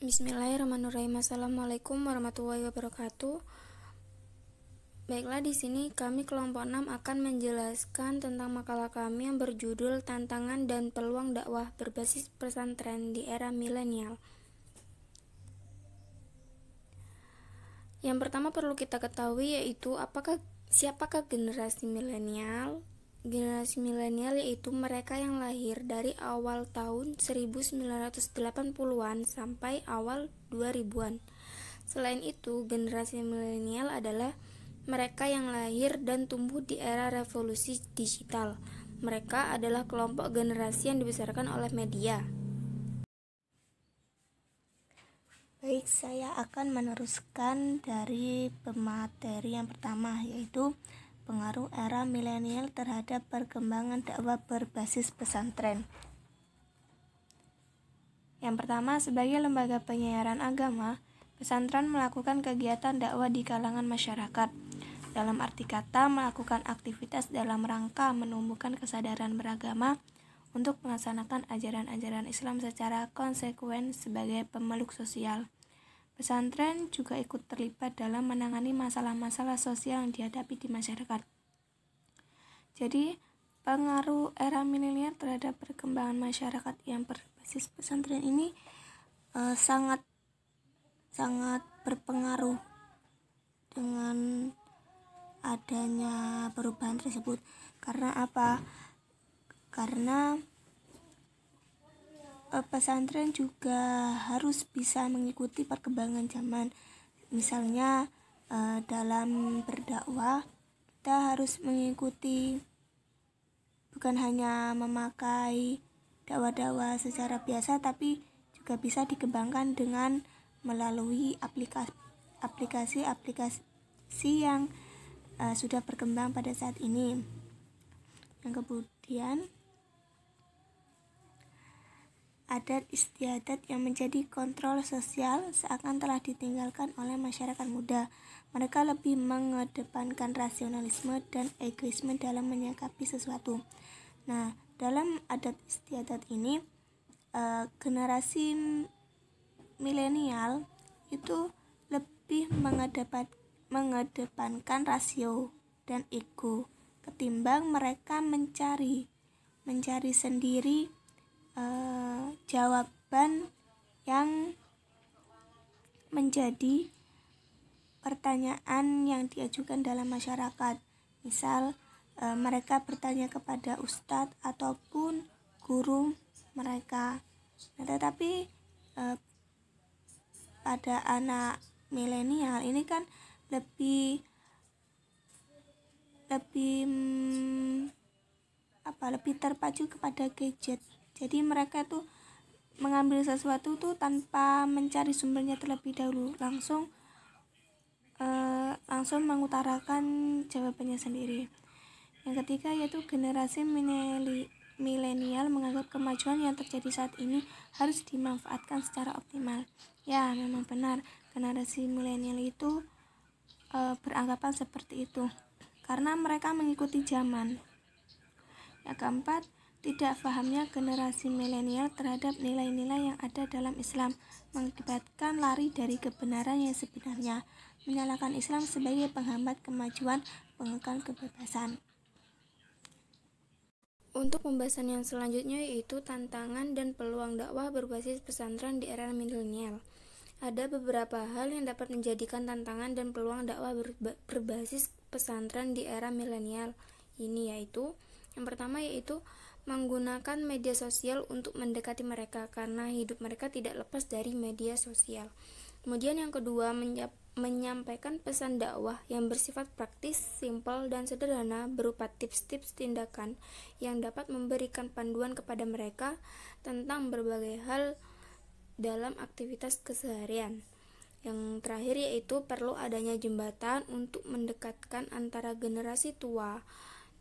Bismillahirrahmanirrahim. Assalamualaikum warahmatullahi wabarakatuh. Baiklah, di sini kami kelompok 6 akan menjelaskan tentang makalah kami yang berjudul Tantangan dan Peluang Dakwah Berbasis Pesantren di Era Milenial. Yang pertama perlu kita ketahui yaitu siapakah generasi milenial? Generasi milenial yaitu mereka yang lahir dari awal tahun 1980-an sampai awal 2000-an. Selain itu, generasi milenial adalah mereka yang lahir dan tumbuh di era revolusi digital. Mereka adalah kelompok generasi yang dibesarkan oleh media. Baik, saya akan meneruskan dari pemateri yang pertama, yaitu pengaruh era milenial terhadap perkembangan dakwah berbasis pesantren. Yang pertama, sebagai lembaga penyiaran agama, pesantren melakukan kegiatan dakwah di kalangan masyarakat. Dalam arti kata, melakukan aktivitas dalam rangka menumbuhkan kesadaran beragama untuk melaksanakan ajaran-ajaran Islam secara konsekuen sebagai pemeluk sosial. Pesantren juga ikut terlibat dalam menangani masalah-masalah sosial yang dihadapi di masyarakat. Jadi, pengaruh era milenial terhadap perkembangan masyarakat yang berbasis pesantren ini sangat berpengaruh dengan adanya perubahan tersebut. Karena apa? Karena pesantren juga harus bisa mengikuti perkembangan zaman. Misalnya dalam berdakwah kita harus mengikuti, bukan hanya memakai dakwah-dakwah secara biasa, tapi juga bisa dikembangkan dengan melalui aplikasi yang sudah berkembang pada saat ini. Yang kemudian adat istiadat yang menjadi kontrol sosial seakan telah ditinggalkan oleh masyarakat muda. Mereka lebih mengedepankan rasionalisme dan egoisme dalam menyikapi sesuatu. Nah, dalam adat istiadat ini, generasi milenial itu lebih mengedepankan rasio dan ego ketimbang mereka mencari sendiri jawaban yang menjadi pertanyaan yang diajukan dalam masyarakat. Misal mereka bertanya kepada ustadz ataupun guru mereka. Nah, tetapi pada anak milenial ini kan lebih terpacu kepada gadget. Jadi mereka tuh mengambil sesuatu tuh tanpa mencari sumbernya terlebih dahulu, langsung mengutarakan jawabannya sendiri. Yang ketiga yaitu generasi milenial menganggap kemajuan yang terjadi saat ini harus dimanfaatkan secara optimal. Ya, memang benar, generasi milenial itu beranggapan seperti itu karena mereka mengikuti zaman. Yang keempat, tidak pahamnya generasi milenial terhadap nilai-nilai yang ada dalam Islam mengakibatkan lari dari kebenaran yang sebenarnya, menyalahkan Islam sebagai penghambat kemajuan, pengekang kebebasan. Untuk pembahasan yang selanjutnya yaitu tantangan dan peluang dakwah berbasis pesantren di era milenial. Ada beberapa hal yang dapat menjadikan tantangan dan peluang dakwah berbasis pesantren di era milenial ini, yaitu yang pertama yaitu menggunakan media sosial untuk mendekati mereka karena hidup mereka tidak lepas dari media sosial. Kemudian yang kedua, menyampaikan pesan dakwah yang bersifat praktis, simpel, dan sederhana berupa tips-tips tindakan yang dapat memberikan panduan kepada mereka tentang berbagai hal dalam aktivitas keseharian. Yang terakhir yaitu perlu adanya jembatan untuk mendekatkan antara generasi tua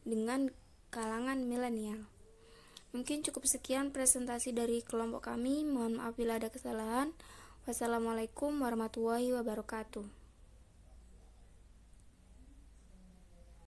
dengan kalangan milenial. Mungkin cukup sekian presentasi dari kelompok kami. Mohon maaf bila ada kesalahan. Wassalamualaikum warahmatullahi wabarakatuh.